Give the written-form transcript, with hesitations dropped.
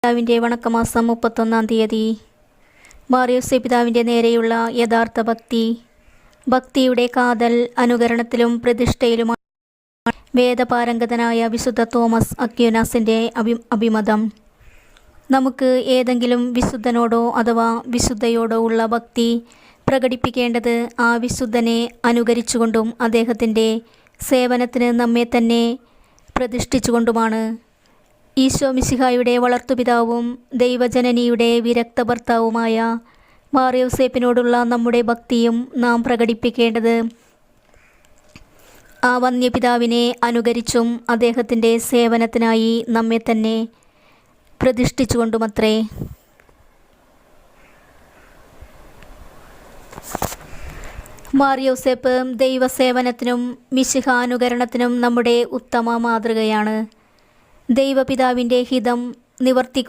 പിതാവിൻ്റെ വണക്കമാസം 31-ാം തീയതി. മാറിയോസേ പിതാവിൻ്റെ നേരെയുള്ള യഥാർത്ഥ ഭക്തിയുടെ കാതൽ അനുകരണത്തിലും പ്രതിഷ്ഠയിലുമാണ്. വേദപാരംഗതനായ വിശുദ്ധ തോമസ് അക്വീനാസിൻ്റെ അഭിമതം. നമുക്ക് ഏതെങ്കിലും വിശുദ്ധനോടോ അഥവാ വിശുദ്ധയോടോ ഉള്ള ഭക്തി പ്രകടിപ്പിക്കേണ്ടത് ആ വിശുദ്ധനെ അനുകരിച്ചുകൊണ്ടും അദ്ദേഹത്തിൻ്റെ സേവനത്തിന് നമ്മെ തന്നെ പ്രതിഷ്ഠിച്ചുകൊണ്ടുമാണ്. ഈശോ മിശിഹായുടെ വളർത്തുപിതാവും ദൈവജനനിയുടെ വിരക്ത ഭർത്താവുമായ മാറിയോസേപ്പിനോടുള്ള നമ്മുടെ ഭക്തിയും നാം പ്രകടിപ്പിക്കേണ്ടത് ആ വന്യപിതാവിനെ അനുകരിച്ചും അദ്ദേഹത്തിൻ്റെ സേവനത്തിനായി നമ്മെ തന്നെ പ്രതിഷ്ഠിച്ചുകൊണ്ടുമത്രേ. മാറിയോസേപ്പ് ദൈവസേവനത്തിനും മിശിഹാനുകരണത്തിനും നമ്മുടെ ഉത്തമ മാതൃകയാണ്. ദൈവപിതാവിൻ്റെ ഹിതം നിവർത്തിക്കുന്ന